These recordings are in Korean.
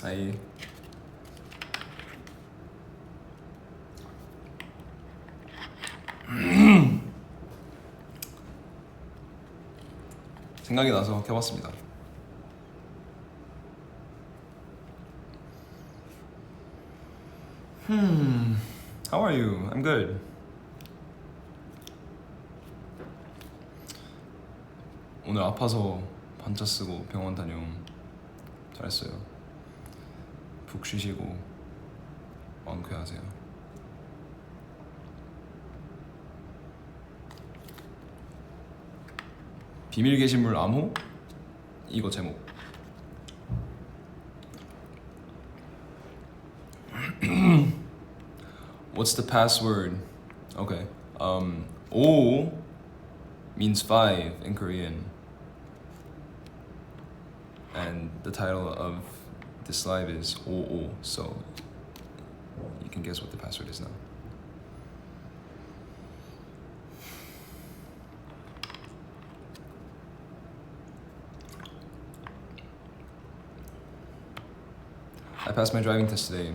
하이. 생각이 나서 켜봤습니다. How are you? I'm good. 오늘 아파서 반차 쓰고 병원 다녀옴. 잘했어요. 푹 쉬시고 완쾌하세요. 비밀 게시물 암호? 이거 제목. What's the password? Okay. O means 5 in Korean. And the title of this live is OO, so you can guess what the password is now. I passed my driving test today.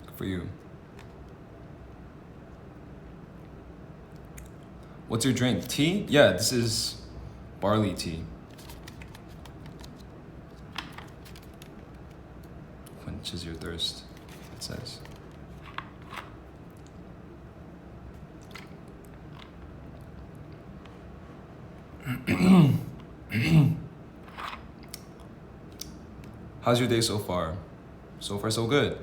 Good for you. What's your drink? Tea? Yeah, this is barley tea. Quenches your thirst, it says. How's your day so far? So far so good.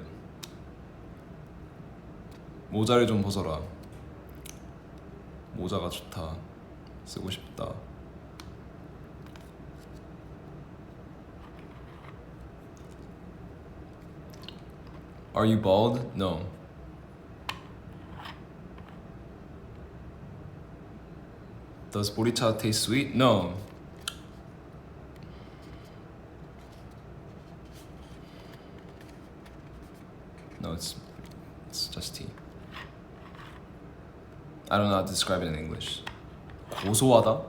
모자를 좀 벗어라. 모자가 좋다. 쓰고 싶다. Are you bald? No. Does 보리차 taste sweet? No. No, it's just tea. I don't know how to describe it in English. 고소하다?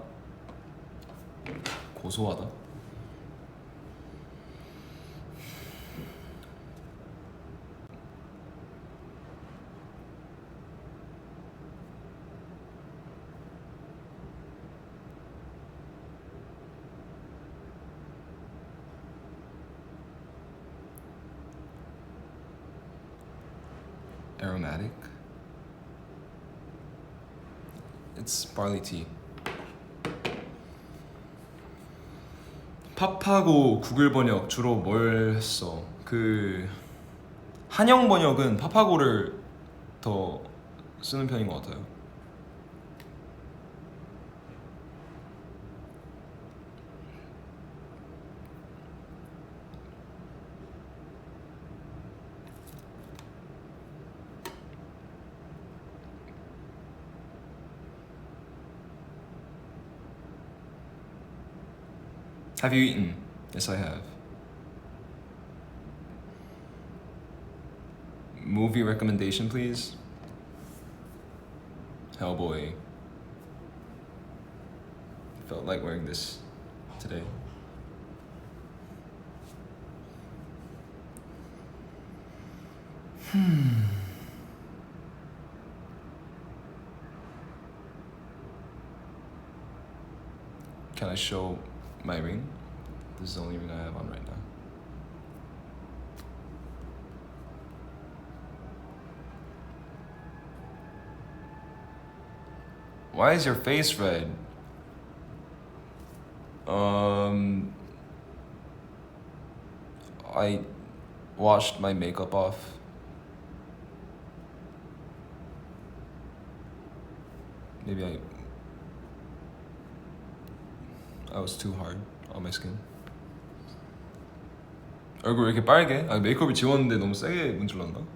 고소하다? Aromatic? It's barley tea. 팝하고 구글 번역 주로 뭘 했어? 한영 번역은 팝하고를 더 쓰는 편인 것 같아요. Have you eaten? Yes, I have. Movie recommendation, please. Hellboy. Felt like wearing this today. Can I show my ring? This is the only ring I have on right now. Why is your face red? I washed my makeup off. Maybe I was too hard on my skin. 얼굴 왜 이렇게 빨개? 메이크업을 지웠는데 너무 세게 문질렀나?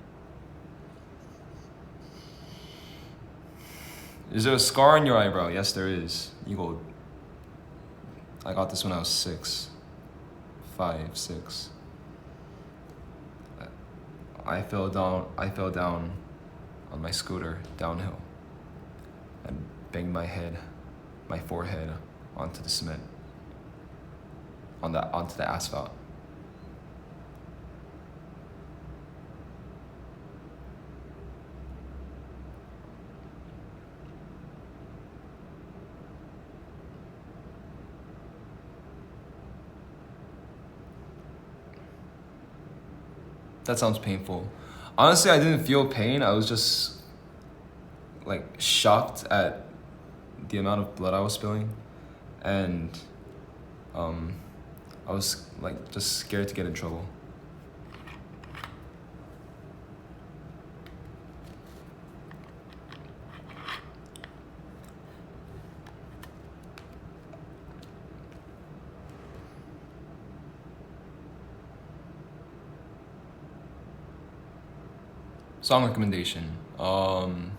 Is there a scar on your eyebrow? Yes, there is. 이거 I got this when I was 6. I fell down on my scooter downhill and banged my forehead onto the cement, onto the asphalt. That sounds painful. Honestly, I didn't feel pain. I was just like shocked at the amount of blood I was spilling, and I was like just scared to get in trouble. Song recommendation. I've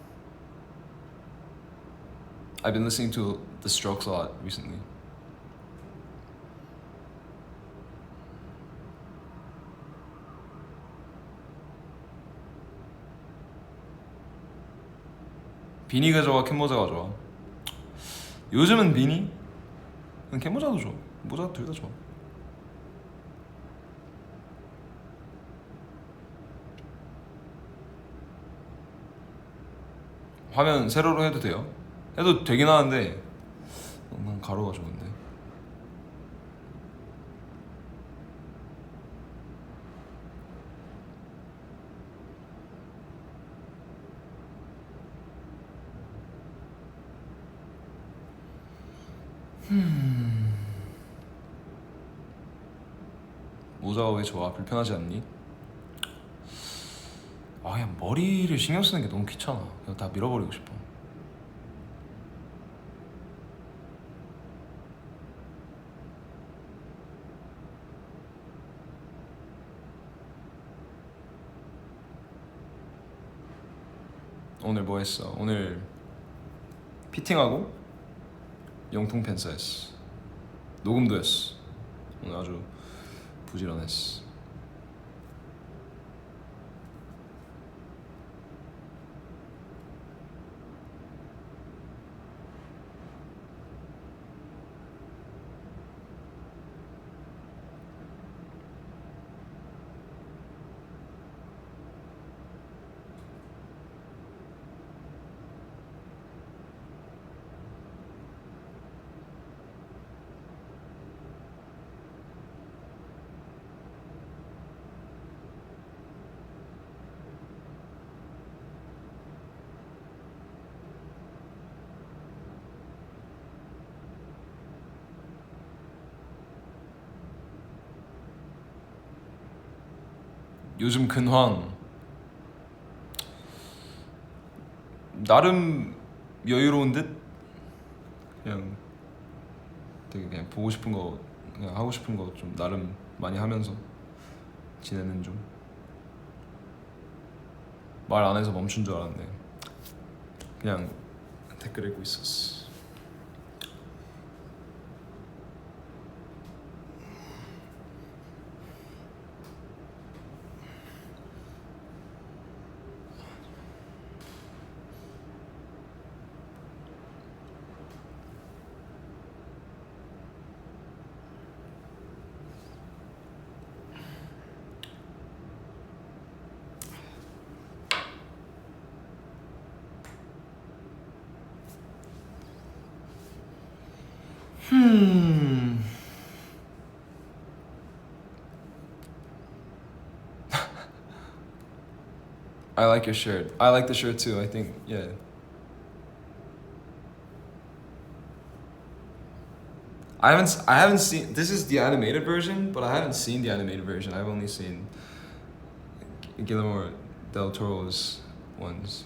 been listening to The Strokes a lot recently. 비니가 좋아, 캔모자가 좋아? 요즘은 비니? 캔모자도 좋아. 모자 둘 다 좋아. 화면 세로로 해도 돼요? 해도 되긴 하는데 난 가로가 좋은데. 모자가 왜 좋아? 불편하지 않니? 그냥 머리를 신경 쓰는 게 너무 귀찮아. 그냥 다 밀어버리고 싶어. 오늘 뭐 했어? 오늘 피팅하고 영통 펜스 했어. 녹음도 했어. 오늘 아주 부지런했어. 요즘 근황 나름 여유로운 듯? 그냥 되게 그냥 보고 싶은 거 그냥 하고 싶은 거 좀 나름 많이 하면서 지내는 중. 말 안 해서 멈춘 줄 알았는데 그냥 댓글 읽고 있었어. I like your shirt. I like the shirt too. I think, yeah. I haven't seen. This is the animated version, but I haven't seen the animated version. I've only seen Guillermo del Toro's ones.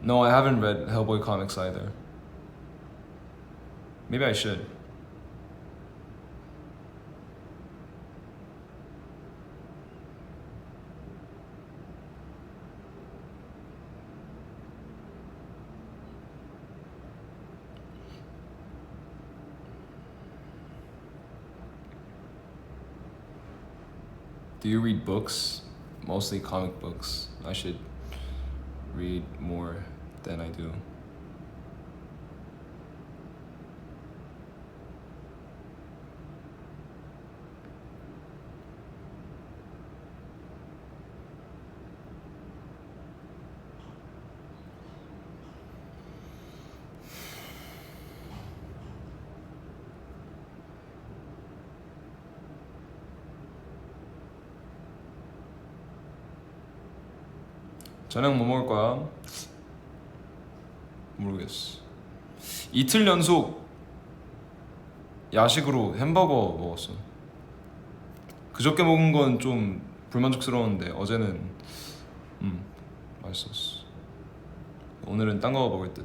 No, I haven't read Hellboy comics either. Maybe I should. Do you read books? Mostly comic books. I should read more than I do. 저녁 뭐 먹을 거야? 모르겠어. 이틀 연속 야식으로 햄버거 먹었어. 그저께 먹은 건 좀 불만족스러웠는데 어제는 맛있었어. 오늘은 딴 거 먹을 듯.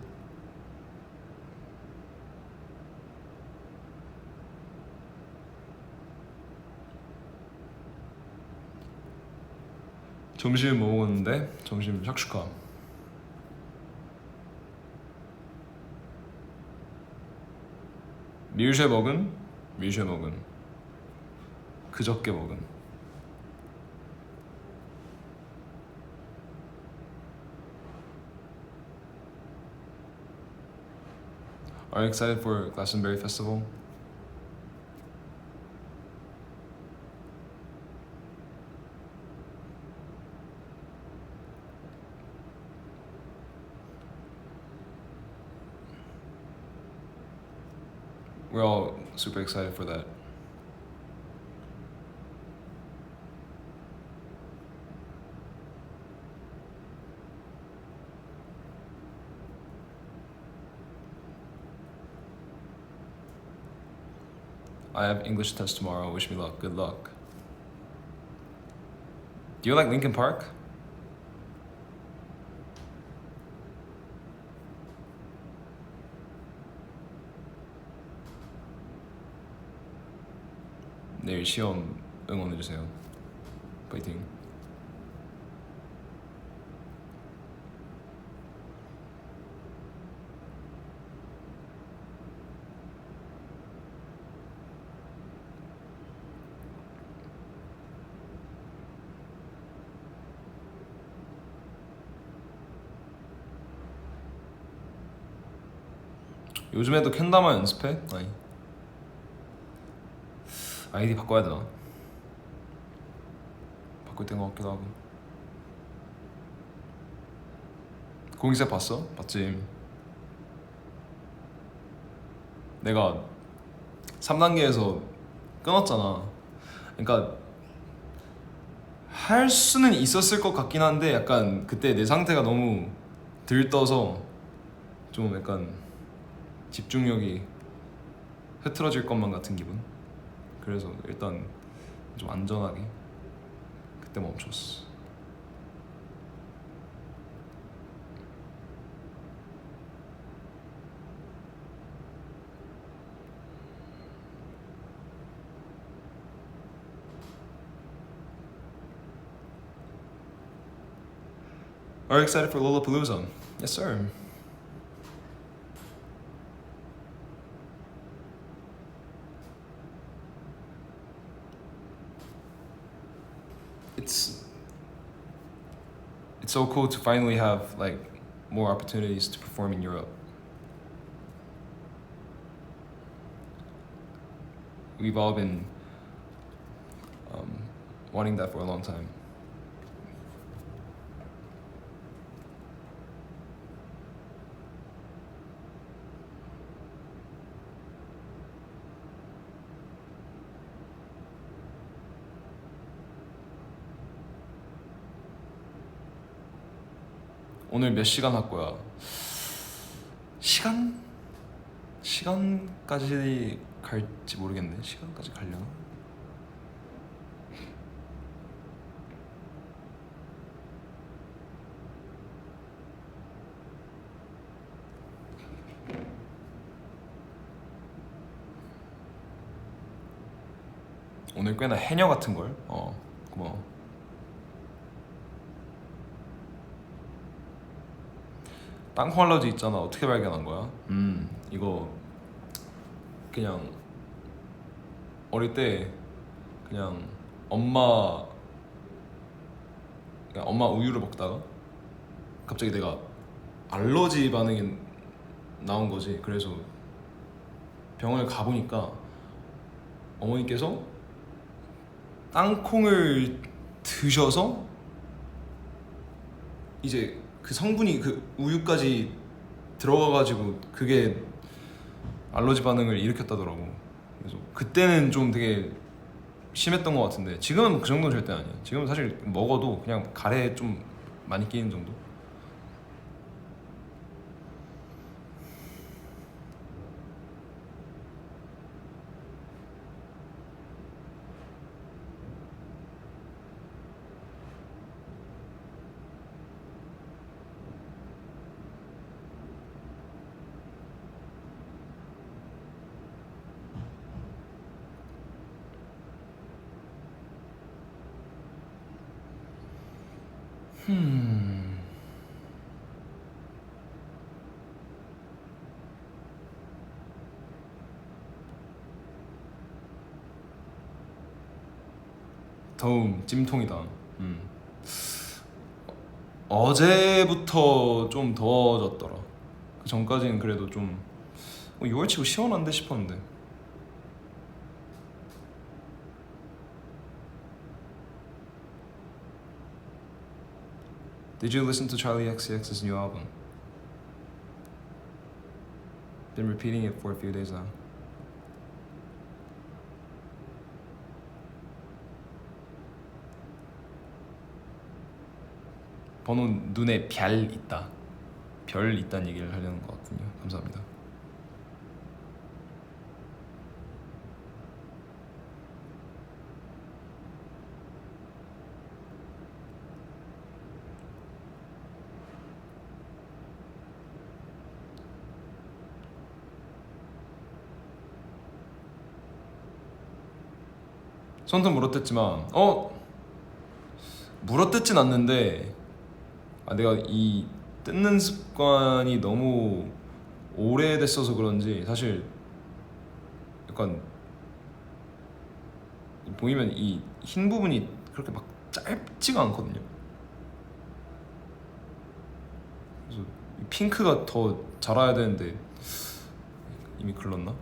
점심 뭐 먹었는데? 점심 샥슈카. 밀쉐 먹은? 밀쉐 먹은. 그저께 먹은. Are you excited for Glastonbury Festival? We're all super excited for that. I have English test tomorrow. Wish me luck. Good luck. Do you like Linkin Park? 내일 시험 응원해주세요. 파이팅. 요즘에도 캔다마 연습해? 아니. 아이디 바꿔야 되나? 바꿀 땐 것 같기도 하고. 공익새 봤어? 봤지. 내가 3단계에서 끊었잖아. 그러니까 할 수는 있었을 것 같긴 한데 약간 그때 내 상태가 너무 들떠서 좀 약간 집중력이 흐트러질 것만 같은 기분. 그래서 일단 좀 안전하게 그때 멈췄어. Are you excited for Lollapalooza? Yes, sir. It's so cool to finally have like more opportunities to perform in Europe. We've all been wanting that for a long time. 오늘 몇 시간 할 거야? 시간까지 갈지 모르겠네. 시간까지 가려나? 오늘 꽤나 해녀 같은 걸. 고마워. 땅콩 알러지 있잖아. 어떻게 발견한 거야? 이거 그냥 어릴 때 그냥 엄마 우유를 먹다가 갑자기 내가 알러지 반응이 나온 거지. 그래서 병원을 가보니까 어머니께서 땅콩을 드셔서 이제 그 성분이 그 우유까지 들어가가지고 그게 알러지 반응을 일으켰다더라고. 그래서 그때는 좀 되게 심했던 것 같은데 지금은 그 정도는 절대 아니야. 지금은 사실 먹어도 그냥 가래에 좀 많이 끼는 정도? 더움 찜통이다. 어제부터 좀 더워졌더라. 그 전까지는 그래도 좀 6월 치고 시원한데 싶었는데. Did you listen to Charlie XCX's new album? Been repeating it for a few days now. 번호 눈에 별 있다. 별 있다는 얘기를 하려는 것 같군요. 감사합니다. 손톱 물어뜯지만 물어뜯진 않는데 내가 이 뜯는 습관이 너무 오래됐어서 그런지 사실 약간 보이면 이 흰 부분이 그렇게 막 짧지가 않거든요. 그래서 이 핑크가 더 자라야 되는데 이미 글렀나?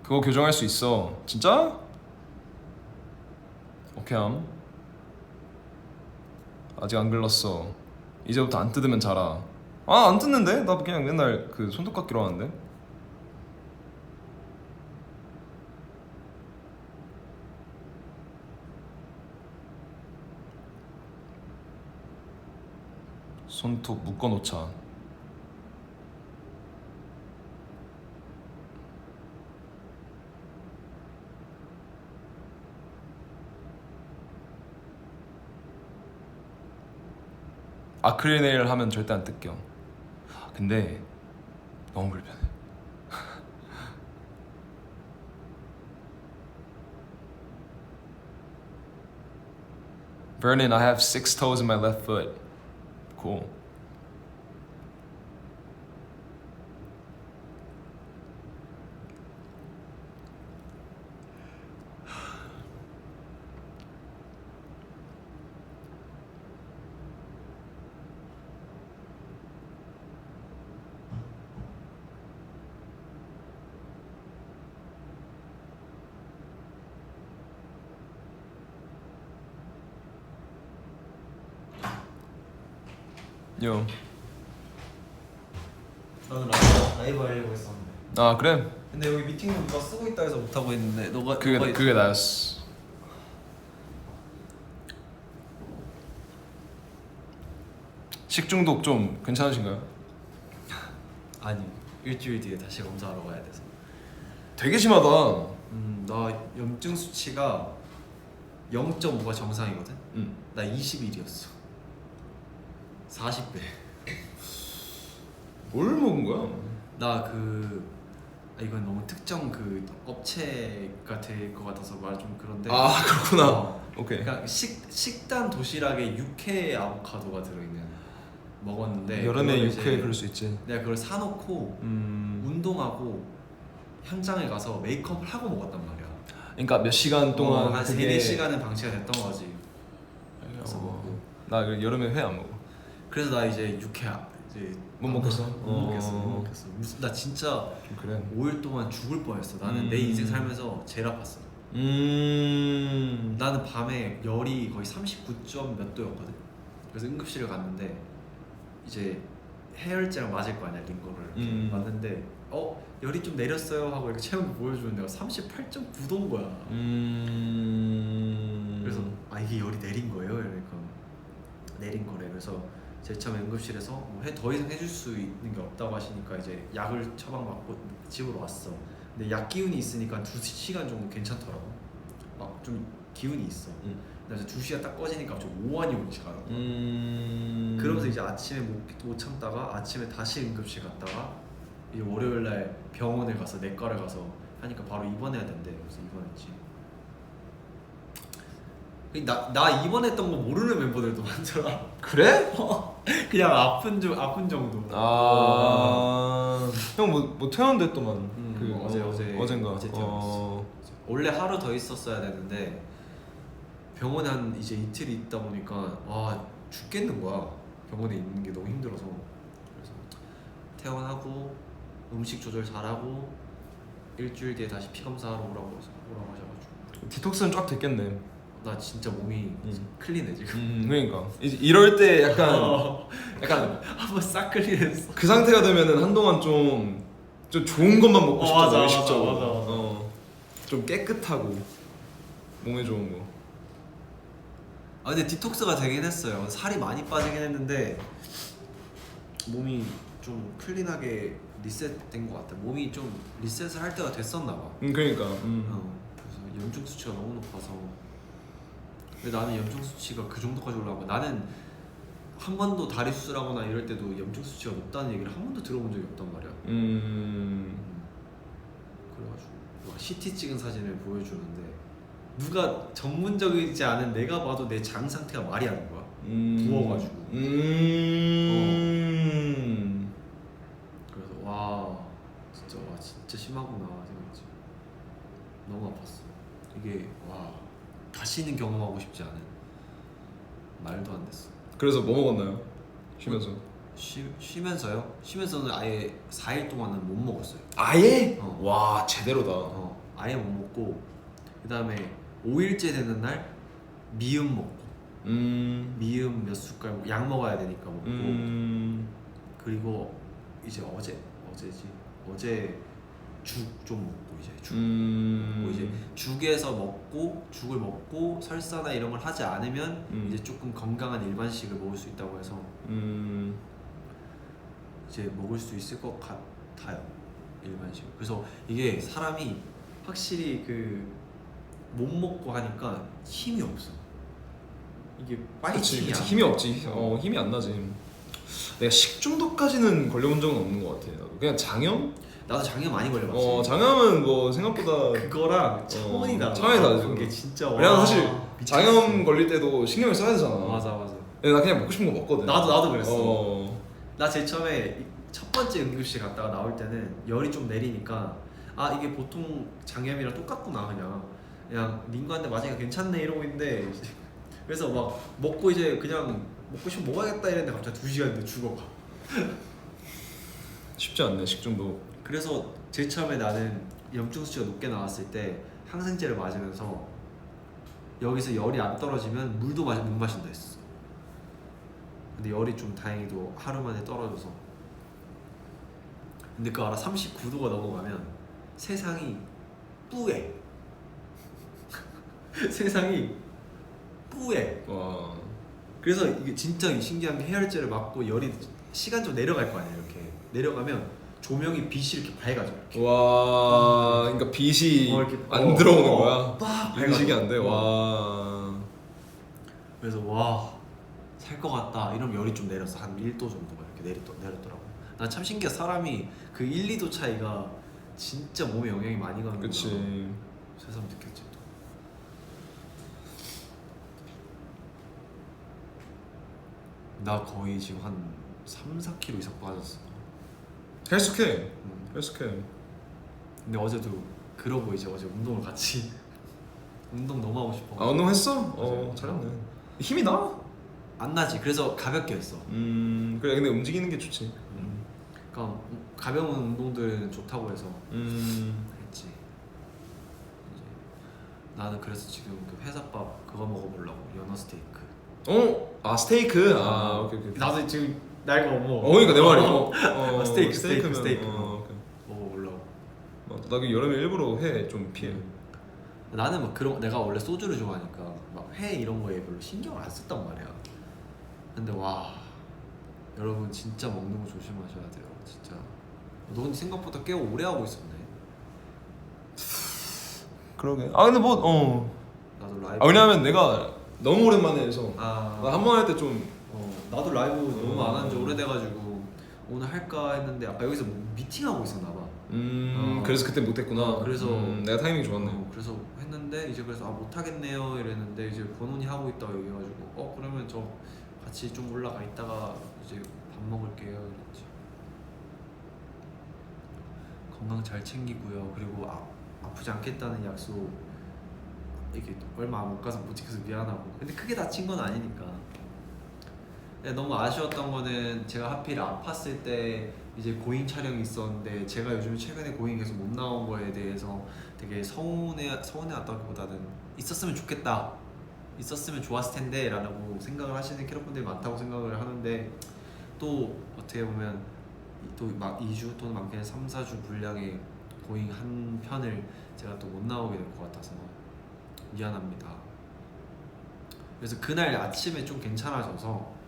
그거 교정할 수 있어. 진짜? 오케이 함. 아직 안 글렀어. 이제부터 안 뜯으면 자라. 안 뜯는데? 나 그냥 맨날 그 손톱 깎기로 하는데. 손톱 묶어놓자. 아크릴 네일 하면 절대 안 뜯겨. 근데 너무 불편해. Vernon, I have 6 toes in my left foot. Cool. 요. 나는 라이브 하려고 했었는데. 아 그래? 근데 여기 미팅룸 누가 쓰고 있다 해서 못 하고 있는데 너가 그게 나였어. 식중독 좀 괜찮으신가요? 아니 일주일 뒤에 다시 검사하러 가야 돼서. 되게 심하다. 나 염증 수치가 0.5가 정상이거든. 나 21이었어. 40배. 뭘 먹은 거야? 나 이건 너무 특정 그 업체가 될 것 같아서 말 좀 그런데. 아 그렇구나. 오케이. 그러니까 식단 도시락에 육회 아보카도가 들어있는 먹었는데 여름에 육회 그럴 수 있지. 내가 그걸 사놓고 운동하고 현장에 가서 메이크업을 하고 먹었단 말이야. 그러니까 몇 시간 동안 한 3-4시간은 방치가 됐던 거지. 그래서 먹고. 나 여름에 회 안 먹어. 그래서 나 이제 육회 이제 못 먹겠어? 못 먹겠어. 무슨 나 진짜 좀 그래. 5일 동안 죽을 뻔했어. 나는 내 인생 살면서 제일 아팠어. 나는 밤에 열이 거의 39점 몇 도였거든. 그래서 응급실을 갔는데 이제 해열제랑 맞을 거 아니야 링거를 이렇게 맞는데 열이 좀 내렸어요 하고 이렇게 체온을 보여주는데 38.9도인 거야. 그래서 이게 열이 내린 거예요? 이러니까 내린 거래. 그래서 제일 처음에 응급실에서 더 이상 해줄 수 있는 게 없다고 하시니까 이제 약을 처방받고 집으로 왔어. 근데 약 기운이 있으니까 2시간 정도 괜찮더라고. 막 좀 기운이 있어. 그래서 2시간 딱 꺼지니까 좀 오한이 오기 시작하더라고. 그러면서 이제 아침에 못 참다가 아침에 다시 응급실 갔다가 이제 월요일날 병원에 가서 내과를 가서 하니까 바로 입원해야 된대. 그래서 입원했지. 나 입원했던 거 모르는 멤버들도 많더라. 그래? 그냥 아픈 정도. 형 뭐 퇴원됐더만. 어젠가. 어제 퇴원했어. 원래 하루 더 있었어야 되는데 병원에 한 이제 이틀 있다 보니까 와 죽겠는 거야. 병원에 있는 게 너무 힘들어서. 그래서 퇴원하고 음식 조절 잘하고 일주일 뒤에 다시 피 검사하러 오라고 하셔가지고. 디톡스는 쫙 됐겠네. 나 진짜 몸이 클린해 지금. 그러니까 이럴 때 약간 한번 싹 클린했어. 그 상태가 되면은 한동안 좀 좋은 것만 먹고 싶잖아. 의식적으로. 맞아. 좀 깨끗하고 몸에 좋은 거. 근데 디톡스가 되긴 했어요. 살이 많이 빠지긴 했는데 몸이 좀 클린하게 리셋된 것 같아. 몸이 좀 리셋을 할 때가 됐었나 봐. 그러니까. 그래서 염증 수치가 너무 높아서. 근데 나는 염증 수치가 그 정도까지 올라가고 나는 한 번도 다리 수술하거나 이럴 때도 염증 수치가 높다는 얘기를 한 번도 들어본 적이 없단 말이야. 그래가지고 막 CT 찍은 사진을 보여주는데 누가 전문적이지 않은 내가 봐도 내 장 상태가 말이 안 나는 거야. 부어가지고. 그래서 와 진짜 심하구나 생각했지. 너무 아팠어. 이게 와 다시는 경험하고 싶지 않은. 말도 안 됐어. 그래서 뭐 먹었나요? 쉬면서. 쉬면서요? 쉬면서는 아예 4일 동안은 못 먹었어요. 아예? 와 제대로다. 아예 못 먹고 그 다음에 5일째 되는 날 미음 먹고 미음 몇 숟갈 약 먹어야 되니까 먹고 그리고 이제 어제 죽 좀 먹고 이제 죽 먹고 이제 죽을 먹고 설사나 이런 걸 하지 않으면 이제 조금 건강한 일반식을 먹을 수 있다고 해서 이제 먹을 수 있을 것 같아요. 일반식. 그래서 이게 사람이 확실히 못 먹고 하니까 힘이 없어. 이게 그치 힘이 없지. 힘이 안 나지. 내가 식중독까지는 걸려본 적은 없는 것 같아. 나도 그냥 장염? 나도 장염 많이 걸려봤지. 장염은 뭐 생각보다 그거랑 차원이 다르다. 차원이 다르지. 그게 진짜. 왜냐면 사실 장염 걸릴 때도 신경을 써야 되잖아. 맞아. 나 그냥 먹고 싶은 거 먹거든. 나도 그랬어. 나 제일 처음에 첫 번째 응급실 갔다가 나올 때는 열이 좀 내리니까 이게 보통 장염이랑 똑같구나 그냥 링거한테 맞으니까 괜찮네 이러고 있는데 그래서 막 먹고 이제 그냥 먹고 싶으면 먹어야겠다 이랬는데 갑자기 2시간 뒤에 죽어가. 쉽지 않네 식중독. 그래서 제일 처음에 나는 염증 수치가 높게 나왔을 때 항생제를 맞으면서 여기서 열이 안 떨어지면 물도 못 마신다 했어. 근데 열이 좀 다행히도 하루 만에 떨어져서. 근데 그거 알아? 39도가 넘어가면 세상이 뿌해. 세상이 뿌해. 와. 그래서 이게 진짜 신기한 게 해열제를 맞고 열이 시간 좀 내려갈 거 아니야. 이렇게 내려가면 조명이 빛이 이렇게 밝아져. 이렇게. 와. 그러니까 빛이 이렇게 안 들어오는 거야. 빡 인식이 안 돼. 와. 그래서 와 살 것 같다 이러면 열이 좀 내렸어. 한 1도 정도가 이렇게 내렸더라고. 난 참 신기해. 사람이 그 1, 2도 차이가 진짜 몸에 영향이 많이 가는구나. 그치. 새삼 느꼈지 또. 나 거의 지금 한 3-4kg 이상 빠졌어. 헬스케. 헬스케. 근데 어제도 그러고 이제 어제 운동을 같이 운동 너무 하고 싶어. 운동했어? 잘했네. 힘이 나? 안 나지. 그래서 가볍게 했어. 그래 근데 움직이는 게 좋지. 그러니까 가벼운 운동들은 좋다고 해서 했지. 이제 나는 그래서 지금 그 회사밥 그거 먹어보려고. 연어 스테이크. 어? 아 스테이크. 아 오케이. 나도 지금 나이가 뭐. 그러니까 내 말이. 스테이크. 오케이. 몰라. 나그 여름에 일부러 회 좀 피해. 나는 막 그런 내가 원래 소주를 좋아하니까 막 회 이런 거에 별로 신경을 안 썼단 말이야. 근데 와 여러분 진짜 먹는 거 조심하셔야 돼요. 진짜. 너 근데 생각보다 꽤 오래 하고 있었네. 그러게. 아 근데 나도 라이브. 왜냐면 내가 너무 오랜만에 해서 나 한 번 할 때 좀 나도 라이브 너무 안 한 지 오래돼가지고 오늘 할까 했는데 아까 여기서 미팅하고 있었나 봐. 그래서 그때 못했구나. 그래서 내가 타이밍 좋았네. 그래서 했는데 이제 그래서 못하겠네요 이랬는데 이제 본원이 하고 있다고 얘기해가지고 그러면 저 같이 좀 올라가 있다가 이제 밥 먹을게요 이랬지. 건강 잘 챙기고요. 그리고 아프지 않겠다는 약속 이게 얼마 못 가서 못 지켜서 미안하고. 근데 크게 다친 건 아니니까. 너무 아쉬웠던 거는 제가 하필 아팠을 때 이제 고잉 촬영이 있었는데 제가 요즘 최근에 고잉 계속 못 나온 거에 대해서 되게 서운해왔다기보다는 있었으면 좋겠다, 있었으면 좋았을 텐데 라고 생각을 하시는 캐럿분들이 많다고 생각을 하는데, 또 어떻게 보면 또 막 2주 또는 많게는 3, 4주 분량의 고잉 한 편을 제가 또 못 나오게 될 것 같아서 미안합니다. 그래서 그날 아침에 좀 괜찮아져서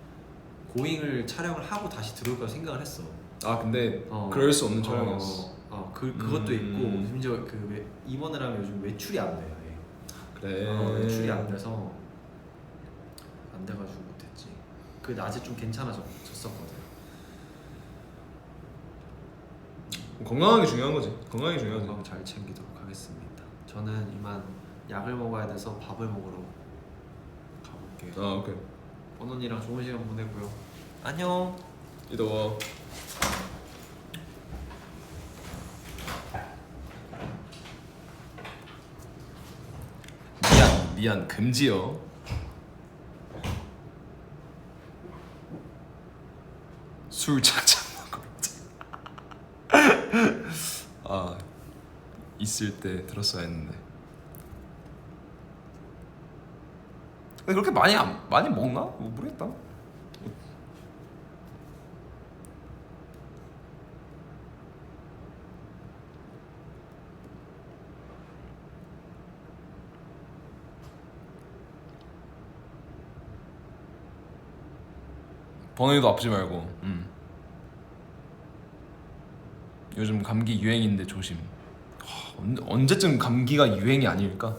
고잉을 촬영을 하고 다시 들어올까 생각을 했어. 아 근데 그럴 수 없는 촬영이었어. 그것도 있고 심지어 입원을 하면 요즘 외출이 안 돼요. 그래. 외출이 안 돼서 안 돼가지고 못했지. 그 낮에 좀 괜찮아졌었거든. 건강하게 중요한 거지. 건강이 중요하지. 건강 잘 챙기도록 하겠습니다. 저는 이만 약을 먹어야 돼서 밥을 먹으러 가볼게요. 오케이. 언언니랑 좋은 시간 보내고요. 안녕. 이더워. 미안 금지요. 술 착착 먹어. 있을 때 들었어야 했는데. 근데 그렇게 많이 먹나? 모르겠다. 번호도 아프지 말고. 요즘 감기 유행인데 조심. 언제쯤 감기가 유행이 아닐까?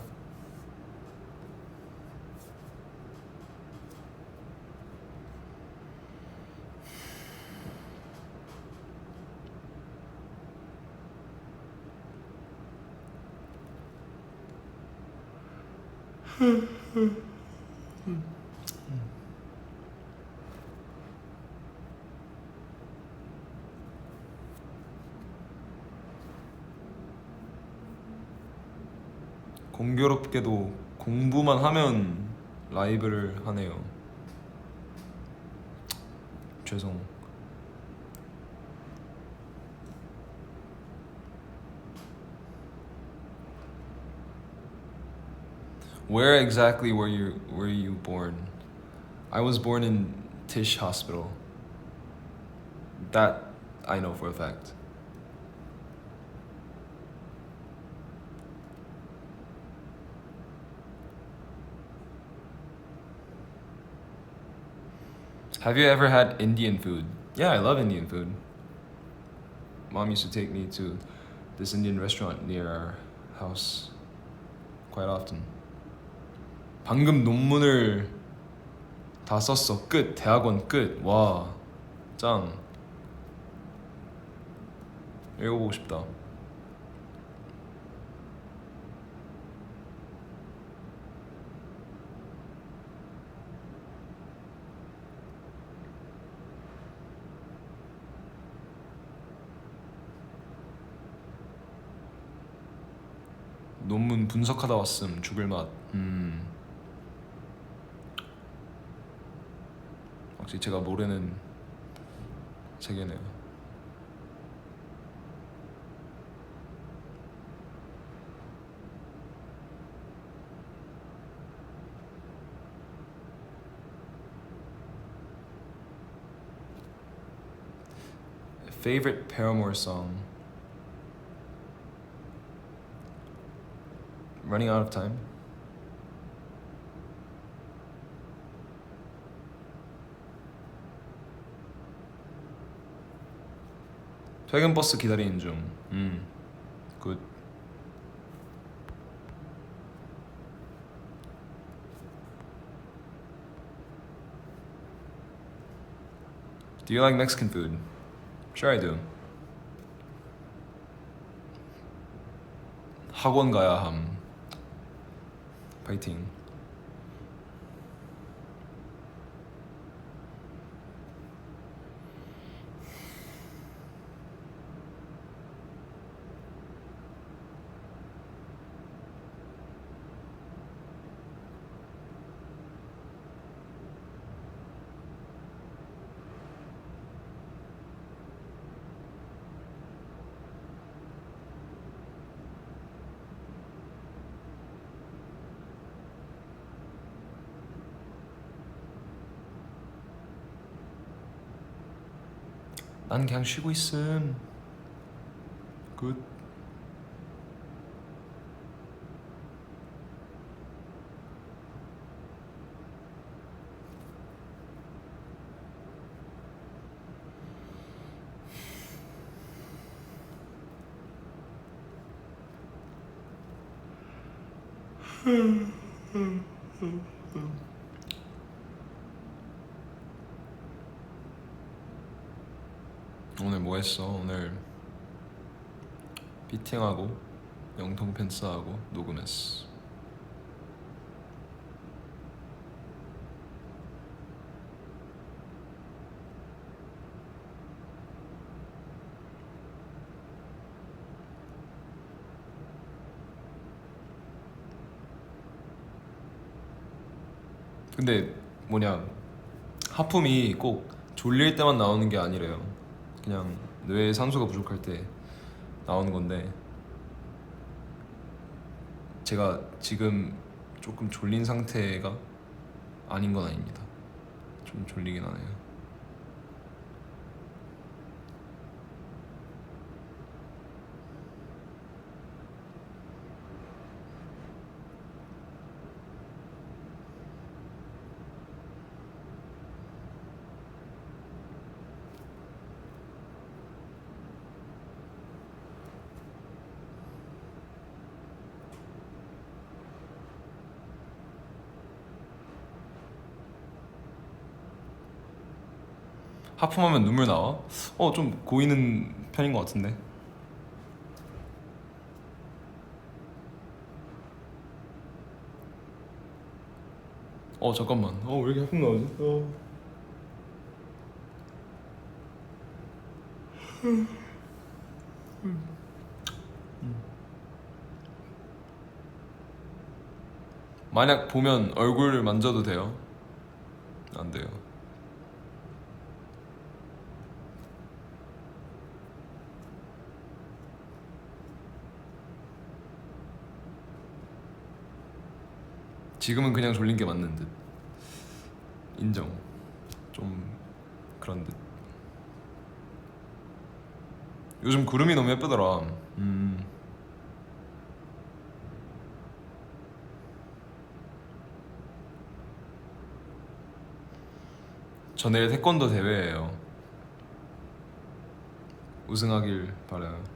공교롭게도 공부만 하면 라이브를 하네요. 죄송. Where exactly were you born? I was born in Tisch Hospital. That I know for a fact. Have you ever had Indian food? Yeah, I love Indian food. Mom used to take me to this Indian restaurant near our house quite often. 방금 논문을 다 썼어. 끝. 대학원 끝. 와, 짱. 읽어보고 싶다. 논문 분석하다 왔음. 죽을 맛. 확실히 제가 모르는 세계네요. Favorite Paramore song. Running Out of Time. 퇴근 버스 기다리는 중. 굿. Do you like Mexican food? Sure I do. 학원 가야 함. 파이팅. 난 그냥 쉬고 있음. 굿. 오늘 뭐 했어? 오늘 피팅하고 영통 펜스하고 녹음했어. 근데 뭐냐, 하품이 꼭 졸릴 때만 나오는 게 아니래요. 그냥 뇌에 산소가 부족할 때 나오는 건데, 제가 지금 조금 졸린 상태가 아닌 건 아닙니다. 좀 졸리긴 하네요. 하품하면 눈물 나와? 좀 고이는 편인 것 같은데. 잠깐만. 왜 이렇게 하품 나오지? 만약 보면 얼굴을 만져도 돼요? 안 돼요. 지금은 그냥 졸린 게 맞는 듯. 인정. 좀 그런 듯. 요즘 구름이 너무 예쁘더라. 저 내일 태권도 대회예요. 우승하길 바라요.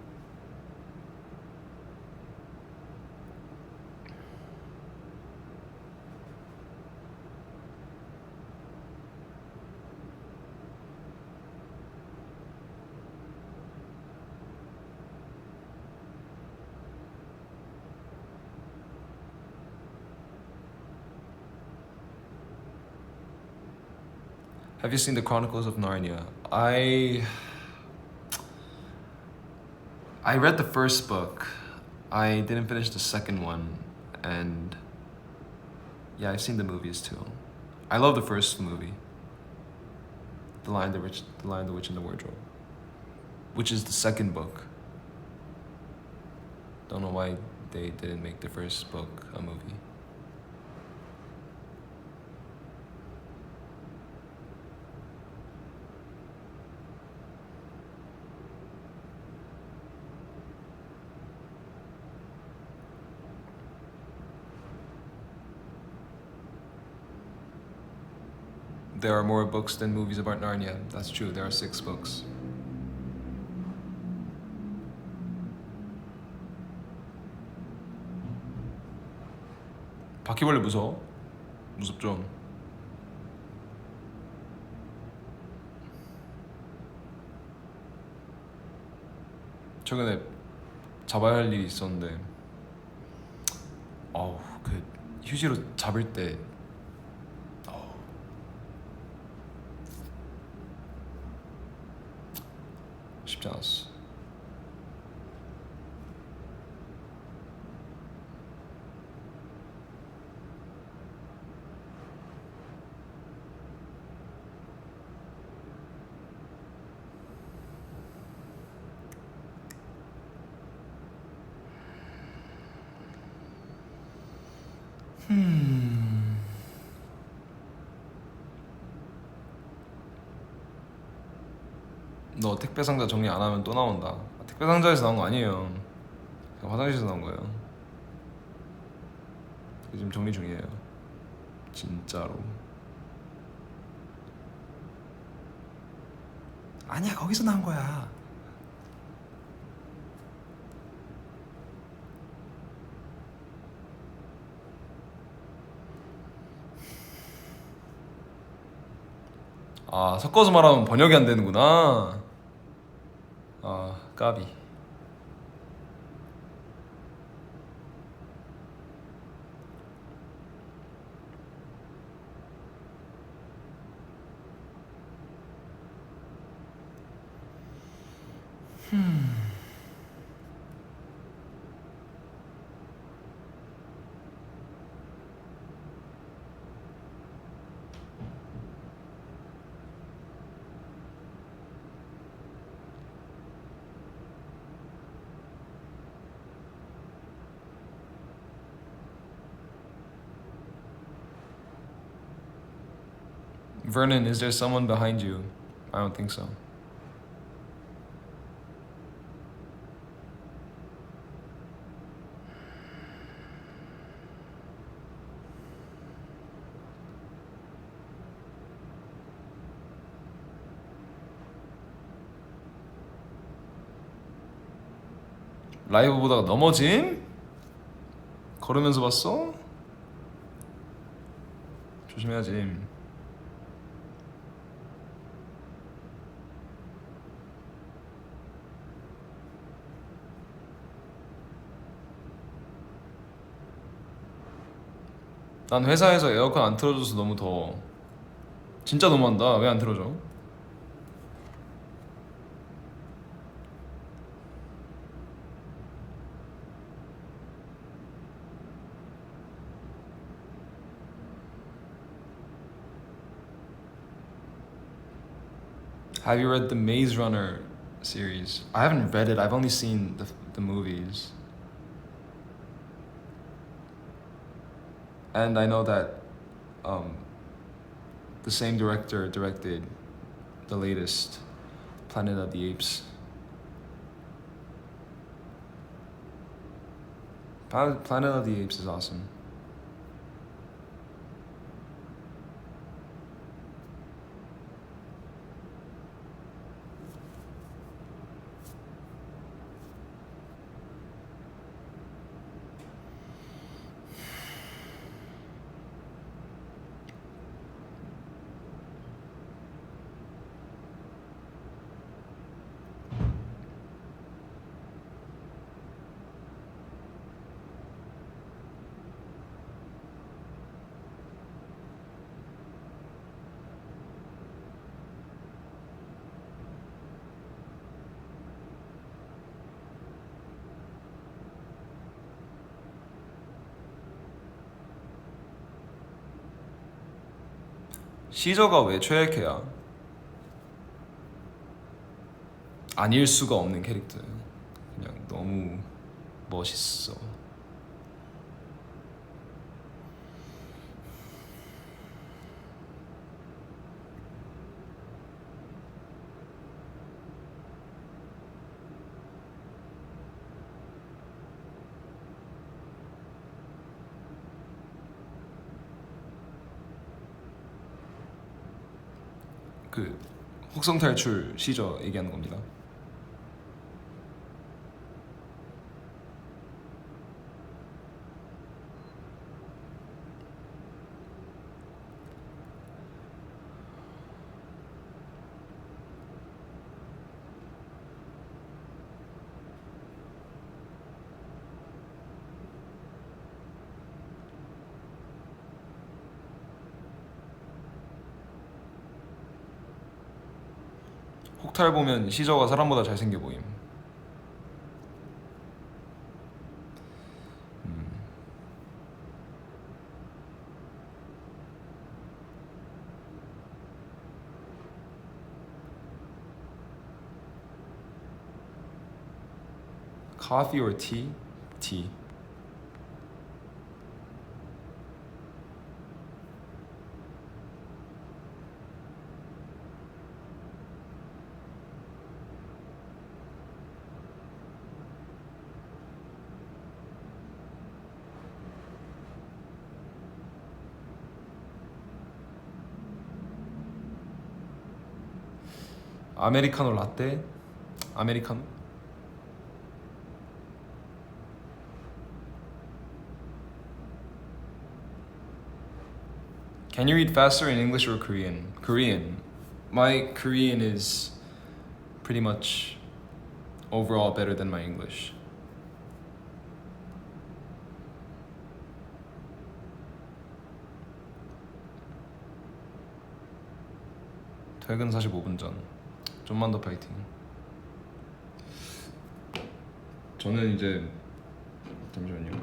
Have you seen the Chronicles of Narnia? I read the first book. I didn't finish the second one, and yeah, I've seen the movies too. I love the first movie, The Lion, the Lion, the Witch, and the Wardrobe, which is the second book. Don't know why they didn't make the first book a movie. there are more books than movies about Narnia. That's true. There are 6 books. 바퀴벌레 무서워? 무섭죠. 최근에 잡아야 할 일이 있었는데 그 휴지로 잡을 때 쉽지 않았어. 너 택배 상자 정리 안 하면 또 나온다. 택배 상자에서 나온 거 아니에요. 그냥 화장실에서 나온 거예요. 지금 정리 중이에요. 진짜로. 아니야, 거기서 나온 거야. 아, 섞어서 말하면 번역이 안 되는구나. 아, 까비. Vernon, is there someone behind you? I don't think so. 라이브 보다가 넘어짐? 걸으면서 봤어? 조심해야지. 난 회사에서 에어컨 안 틀어줘서 너무 더워. 진짜 너무한다. 왜 안 틀어줘? Have you read the Maze Runner series? I haven't read it. I've only seen the movies. And I know that the same director directed the latest Planet of the Apes. Planet of the Apes is awesome. 시저가 왜 최애캐야? 아닐 수가 없는 캐릭터예요. 그냥 너무 멋있어. 그 혹성 탈출 시저 얘기하는 겁니다. 혹탈 보면 시저가 사람보다 잘생겨 보임. Coffee or tea? Tea. 아메리카노 라떼? 아메리카노? Can you read faster in English or Korean? Korean. My Korean is pretty much overall better than my English. 퇴근 45분 전. 좀만 더 파이팅. 저는 이제 잠시만요.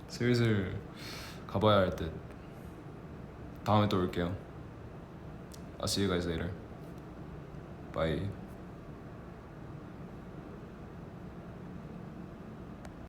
슬슬 가봐야 할 듯. 다음에 또 올게요. I'll see you guys later. Bye.